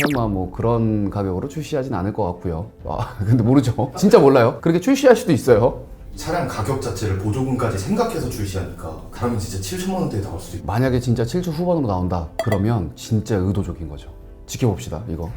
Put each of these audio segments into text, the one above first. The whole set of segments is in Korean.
설마 뭐 그런 가격으로 출시하진 않을 것 같고요. 근데 모르죠. 진짜 몰라요. 그렇게 출시할 수도 있어요. 차량 가격 자체를 보조금까지 생각해서 출시하니까 그러면 진짜 7천만 원대에 나올 수도 있고. 만약에 진짜 7주 후반으로 나온다 그러면 진짜 의도적인 거죠. 지켜봅시다 이거.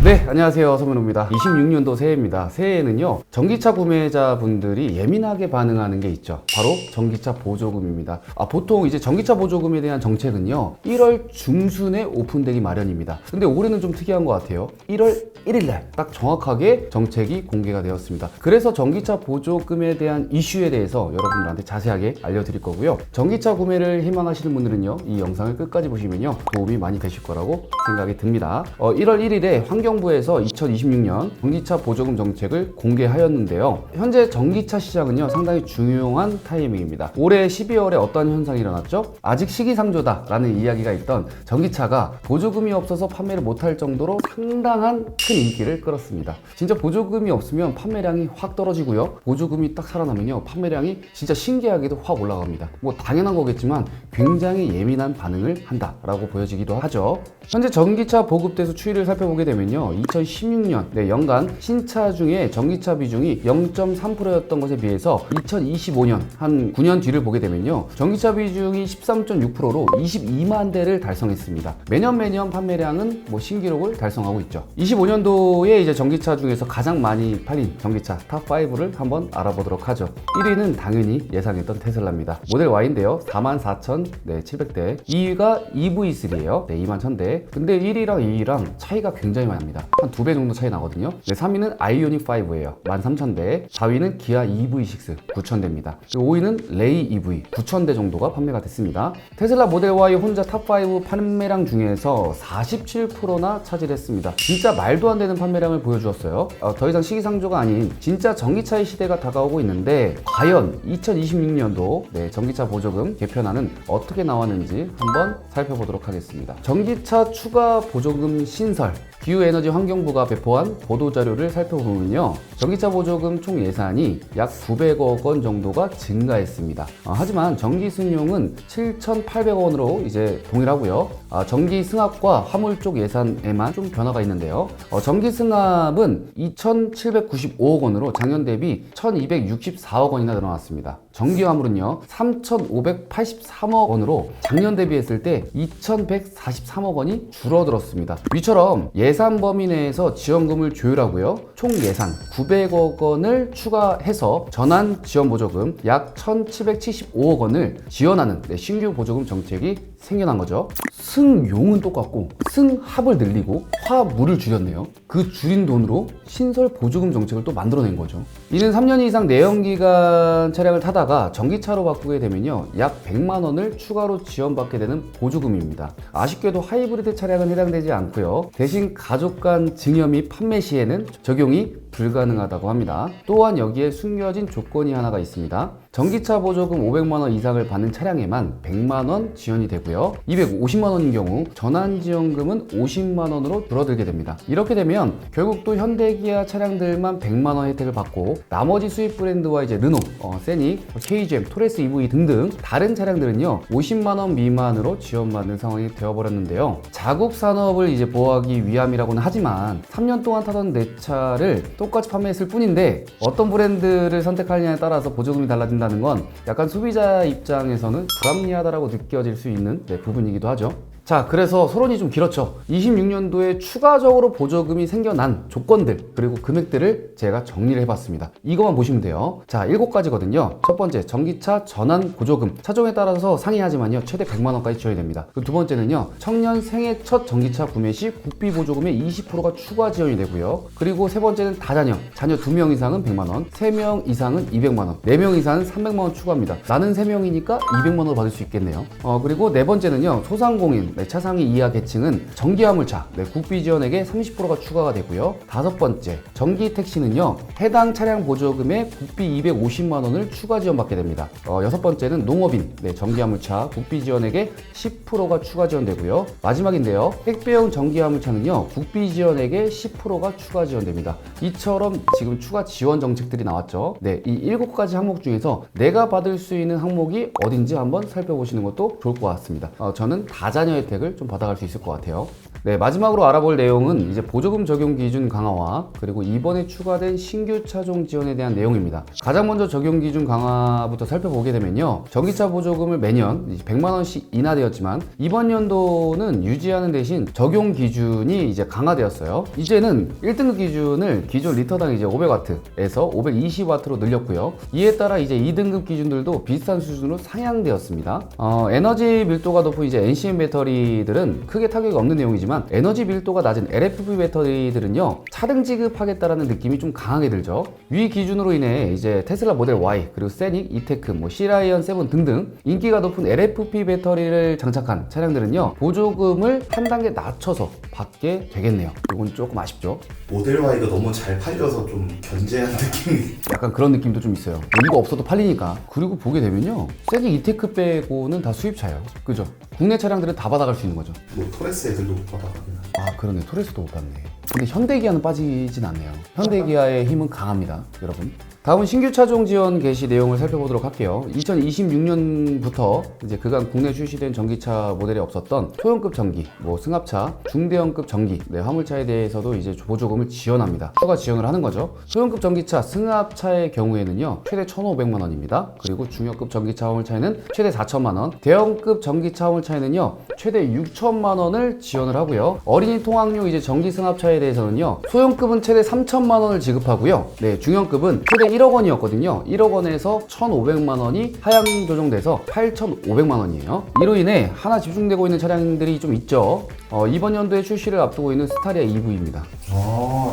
네, 안녕하세요. 서문호입니다. 26년도 새해입니다. 새해에는요, 전기차 구매자분들이 예민하게 반응하는 게 있죠. 바로 전기차 보조금입니다. 보통 이제 전기차 보조금에 대한 정책은요, 1월 중순에 오픈되기 마련입니다. 근데 올해는 좀 특이한 것 같아요. 1월 1일날 딱 정확하게 정책이 공개가 되었습니다. 그래서 전기차 보조금에 대한 이슈에 대해서 여러분들한테 자세하게 알려드릴 거고요. 전기차 구매를 희망하시는 분들은요, 이 영상을 끝까지 보시면요, 도움이 많이 되실 거라고 생각이 듭니다. 1월 1일에 환경부에서 2026년 전기차 보조금 정책을 공개하였는데요. 현재 전기차 시장은요, 상당히 중요한 타이밍입니다. 올해 12월에 어떤 현상이 일어났죠? 아직 시기상조다라는 이야기가 있던 전기차가 보조금이 없어서 판매를 못할 정도로 상당한 큰 인기를 끌었습니다. 진짜 보조금이 없으면 판매량이 확 떨어지고요. 보조금이 딱 살아나면요, 판매량이 진짜 신기하게도 확 올라갑니다. 뭐 당연한 거겠지만 굉장히 예민한 반응을 한다라고 보여지기도 하죠. 현재 전기차 보급대수 추이를 살펴보게 되면요, 2016년 연간 신차 중에 전기차 비중이 0.3%였던 것에 비해서 2025년 한 9년 뒤를 보게 되면요, 전기차 비중이 13.6%로 22만 대를 달성했습니다. 매년 판매량은 뭐 신기록을 달성하고 있죠. 25년도에 이제 전기차 중에서 가장 많이 팔린 전기차 탑5를 한번 알아보도록 하죠. 1위는 당연히 예상했던 테슬라입니다. 모델 Y인데요, 44,700대. 2위가 EV3예요. 21,000대. 근데 1위랑 2위랑 차이가 굉장히 많이 납니다. 한 2배 정도 차이 나거든요. 3위는 아이오닉5예요. 13,000대. 4위는 기아 EV6 9,000대입니다. 그리고 5위는 레이 EV 9,000대 정도가 판매가 됐습니다. 테슬라 모델 Y 혼자 탑5 판매량 중에서 47%나 차지했습니다. 진짜 말도 안 되는 판매량을 보여주었어요. 더 이상 시기상조가 아닌 진짜 전기차의 시대가 다가오고 있는데, 과연 2026년도 전기차 보조금 개편안은 어떻게 나왔는지 한번 살펴보도록 하겠습니다. 전기차 추가 보조금 신설, 기후에너지환경부가 배포한 보도자료를 살펴보면요, 전기차 보조금 총 예산이 약 900억 원 정도가 증가했습니다. 하지만 전기 승용은 7,800억 원으로 이제 동일하고요. 전기 승합과 화물 쪽 예산에만 좀 변화가 있는데요. 전기 승합은 2,795억 원으로 작년 대비 1,264억 원이나 늘어났습니다. 전기 화물은요, 3,583억 원으로 작년 대비했을 때 2,143억 원이 줄어들었습니다. 위처럼 예산 범위 내에서 지원금을 조율하고요, 총 예산 900억 원을 추가해서 전환 지원 보조금 약 1,775억 원을 지원하는 신규 보조금 정책이 생겨난 거죠. 승용은 똑같고 승합을 늘리고 화물을 줄였네요. 그 줄인 돈으로 신설 보조금 정책을 또 만들어낸 거죠. 이는 3년 이상 내연기관 차량을 타다가 전기차로 바꾸게 되면요, 약 100만 원을 추가로 지원받게 되는 보조금입니다. 아쉽게도 하이브리드 차량은 해당되지 않고요. 대신 가족 간 증여 및 판매 시에는 적용이 불가능하다고 합니다. 또한 여기에 숨겨진 조건이 하나가 있습니다. 전기차 보조금 500만 원 이상을 받는 차량에만 100만 원 지원이 되고요. 250만 원인 경우 전환 지원금은 50만 원으로 줄어들게 됩니다. 이렇게 되면 결국 또 현대기아 차량들만 100만 원 혜택을 받고, 나머지 수입 브랜드와 이제 르노, 세닉, KGM, 토레스 EV 등등 다른 차량들은요, 50만 원 미만으로 지원받는 상황이 되어버렸는데요. 자국 산업을 이제 보호하기 위함이라고는 하지만 3년 동안 타던 내 차를 똑같이 판매했을 뿐인데 어떤 브랜드를 선택하느냐에 따라서 보조금이 달라진다는 건 약간 소비자 입장에서는 불합리하다라고 느껴질 수 있는 부분이기도 하죠. 자, 그래서 서론이 좀 길었죠. 26년도에 추가적으로 보조금이 생겨난 조건들 그리고 금액들을 제가 정리를 해봤습니다. 이것만 보시면 돼요. 자, 7가지거든요. 첫 번째, 전기차 전환 보조금. 차종에 따라서 상이하지만요, 최대 100만 원까지 지원이 됩니다. 그리고 두 번째는요, 청년 생애 첫 전기차 구매 시 국비 보조금의 20%가 추가 지원이 되고요. 그리고 세 번째는 다자녀. 자녀 2명 이상은 100만 원, 3명 이상은 200만 원, 4명 이상은 300만 원 추가합니다. 나는 3명이니까 200만 원을 받을 수 있겠네요. 그리고 네 번째는요, 소상공인 네, 차상위 이하 계층은 전기 화물차 국비 지원액에 30%가 추가가 되고요. 다섯 번째, 전기 택시는요, 해당 차량 보조금에 국비 250만 원을 추가 지원받게 됩니다. 여섯 번째는 농업인 전기 화물차 국비 지원액에 10%가 추가 지원되고요. 마지막인데요, 택배용 전기 화물차는요, 국비 지원액에 10%가 추가 지원됩니다. 이처럼 지금 추가 지원 정책들이 나왔죠. 네, 이 7가지 항목 중에서 내가 받을 수 있는 항목이 어딘지 한번 살펴보시는 것도 좋을 것 같습니다. 저는 다자녀 혜택을 좀 받아갈 수 있을 것 같아요. 네, 마지막으로 알아볼 내용은 이제 보조금 적용 기준 강화와 그리고 이번에 추가된 신규 차종 지원에 대한 내용입니다. 가장 먼저 적용 기준 강화부터 살펴보게 되면요, 전기차 보조금을 매년 100만 원씩 인하되었지만 이번 연도는 유지하는 대신 적용 기준이 이제 강화되었어요. 이제는 1등급 기준을 기존 리터당 이제 500W에서 520W로 늘렸고요. 이에 따라 이제 2등급 기준들도 비슷한 수준으로 상향되었습니다. 에너지 밀도가 높은 이제 NCM 배터리들은 크게 타격이 없는 내용이지만 에너지 밀도가 낮은 LFP 배터리들은요, 차등 지급하겠다라는 느낌이 좀 강하게 들죠. 위 기준으로 인해 이제 테슬라 모델 Y, 그리고 세닉, 이테크, 시라이언 7 등등 인기가 높은 LFP 배터리를 장착한 차량들은요, 보조금을 한 단계 낮춰서 받게 되겠네요. 이건 조금 아쉽죠. 모델 Y가 너무 잘 팔려서 좀 견제한 느낌이. 약간 그런 느낌도 좀 있어요. 의미가 없어도 팔리니까. 그리고 보게 되면요, 세닉, 이테크 빼고는 다 수입차예요. 그죠? 국내 차량들은 다 받아갈 수 있는 거죠. 토레스 애들도 못 받아가긴 하네. 아, 그러네. 토레스도 못 받네. 근데 현대기아는 빠지진 않네요. 현대기아의 힘은 강합니다, 여러분. 다음은 신규 차종 지원 개시 내용을 살펴보도록 할게요. 2026년부터 이제 그간 국내 출시된 전기차 모델에 없었던 소형급 전기, 승합차, 중대형급 전기, 화물차에 대해서도 이제 보조금을 지원합니다. 추가 지원을 하는 거죠. 소형급 전기차, 승합차의 경우에는요, 최대 1,500만 원입니다. 그리고 중형급 전기차 화물차에는 최대 4천만 원, 대형급 전기차 화물차에는요, 최대 6천만 원을 지원을 하고요. 어린이 통학용 이제 전기 승합차에 대해서는요, 소형급은 최대 3천만 원을 지급하고요. 네, 중형급은 최대 1억 원이었거든요. 1억 원에서 1,500만 원이 하향 조정돼서 8,500만 원이에요. 이로 인해 하나 집중되고 있는 차량들이 좀 있죠. 이번 연도에 출시를 앞두고 있는 스타리아 EV입니다.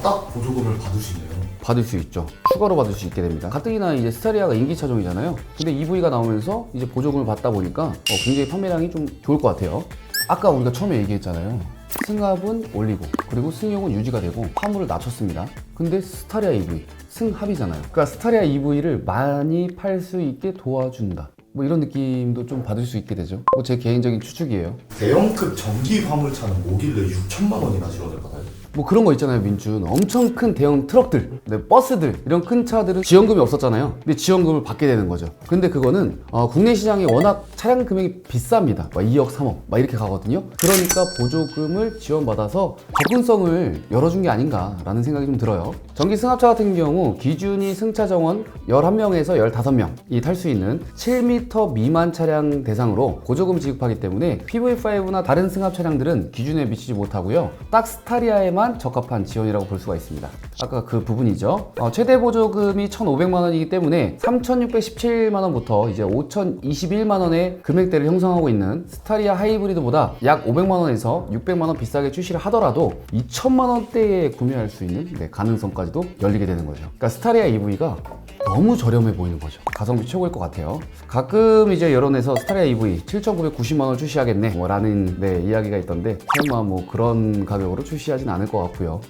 딱 보조금을 받을 수 있네요. 받을 수 있죠. 추가로 받을 수 있게 됩니다. 가뜩이나 이제 스타리아가 인기 차종이잖아요. 근데 EV가 나오면서 이제 보조금을 받다 보니까 굉장히 판매량이 좀 좋을 것 같아요. 아까 우리가 처음에 얘기했잖아요. 승합은 올리고 그리고 승용은 유지가 되고 화물을 낮췄습니다. 근데 스타리아 EV 승합이잖아요. 그러니까 스타리아 EV를 많이 팔 수 있게 도와준다. 이런 느낌도 좀 받을 수 있게 되죠. 제 개인적인 추측이에요. 대형급 전기 화물차는 뭐길래 6천만 원이나 지원을 받아요? 그런 거 있잖아요, 민준. 엄청 큰 대형 트럭들, 버스들, 이런 큰 차들은 지원금이 없었잖아요. 근데 지원금을 받게 되는 거죠. 근데 그거는 국내 시장이 워낙 차량 금액이 비쌉니다. 2억, 3억 이렇게 가거든요. 그러니까 보조금을 지원받아서 접근성을 열어준 게 아닌가라는 생각이 좀 들어요. 전기 승합차 같은 경우 기준이 승차 정원 11명에서 15명이 탈 수 있는 7m 미만 차량 대상으로 보조금 지급하기 때문에 PV5나 다른 승합 차량들은 기준에 미치지 못하고요. 딱 스타리아에만 적합한 지원이라고 볼 수가 있습니다. 아까 그 부분이죠. 최대 보조금이 1,500만 원이기 때문에 3,617만 원부터 이제 5,021만 원의 금액대를 형성하고 있는 스타리아 하이브리드보다 약 500만 원에서 600만 원 비싸게 출시를 하더라도 2,000만 원대에 구매할 수 있는 가능성까지도 열리게 되는 거죠. 그러니까 스타리아 EV가 너무 저렴해 보이는 거죠. 가성비 최고일 것 같아요. 가끔 이제 여론에서 스타리아 EV 7,990만 원 출시하겠네 라는 이야기가 있던데 설마 그런 가격으로 출시하진 않을 것 같고요.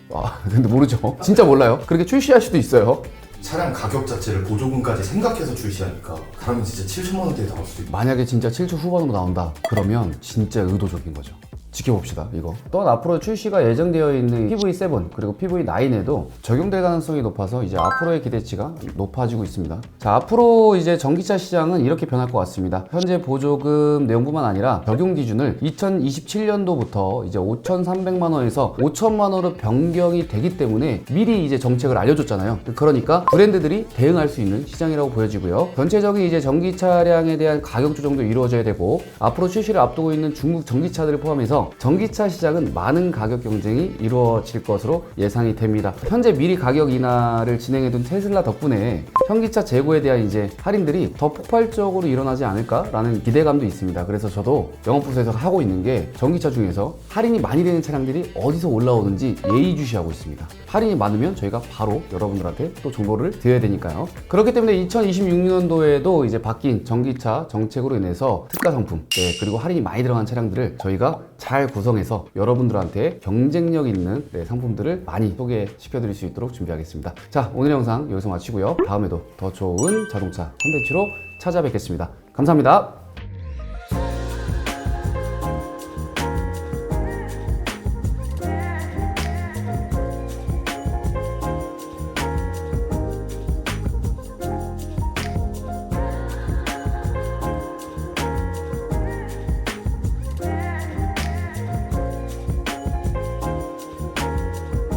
근데 모르죠. 진짜 몰라요. 그렇게 출시할 수도 있어요. 차량 가격 자체를 보조금까지 생각해서 출시하니까 그러면 진짜 7천만 원대에 나올 수도 있고. 만약에 진짜 7초 후반으로 나온다 그러면 진짜 의도적인 거죠. 지켜봅시다, 이거. 또한 앞으로 출시가 예정되어 있는 PV7 그리고 PV9에도 적용될 가능성이 높아서 이제 앞으로의 기대치가 높아지고 있습니다. 자, 앞으로 이제 전기차 시장은 이렇게 변할 것 같습니다. 현재 보조금 내용뿐만 아니라 적용 기준을 2027년도부터 이제 5,300만 원에서 5천만 원으로 변경이 되기 때문에 미리 이제 정책을 알려줬잖아요. 그러니까 브랜드들이 대응할 수 있는 시장이라고 보여지고요. 전체적인 이제 전기 차량에 대한 가격 조정도 이루어져야 되고 앞으로 출시를 앞두고 있는 중국 전기차들을 포함해서 때문에요. 전기차 시장은 많은 가격 경쟁이 이루어질 것으로 예상이 됩니다. 현재 미리 가격 인하를 진행해둔 테슬라 덕분에 현기차 재고에 대한 이제 할인들이 더 폭발적으로 일어나지 않을까라는 기대감도 있습니다. 그래서 저도 영업부서에서 하고 있는 게 전기차 중에서 할인이 많이 되는 차량들이 어디서 올라오는지 예의주시하고 있습니다. 할인이 많으면 저희가 바로 여러분들한테 또 정보를 드려야 되니까요. 그렇기 때문에 2026년도에도 이제 바뀐 전기차 정책으로 인해서 특가 상품, 그리고 할인이 많이 들어간 차량들을 저희가 잘 구성해서 여러분들한테 경쟁력 있는 상품들을 많이 소개시켜 드릴 수 있도록 준비하겠습니다. 자, 오늘 영상 여기서 마치고요. 다음에도 더 좋은 자동차 컨텐츠로 찾아뵙겠습니다. 감사합니다.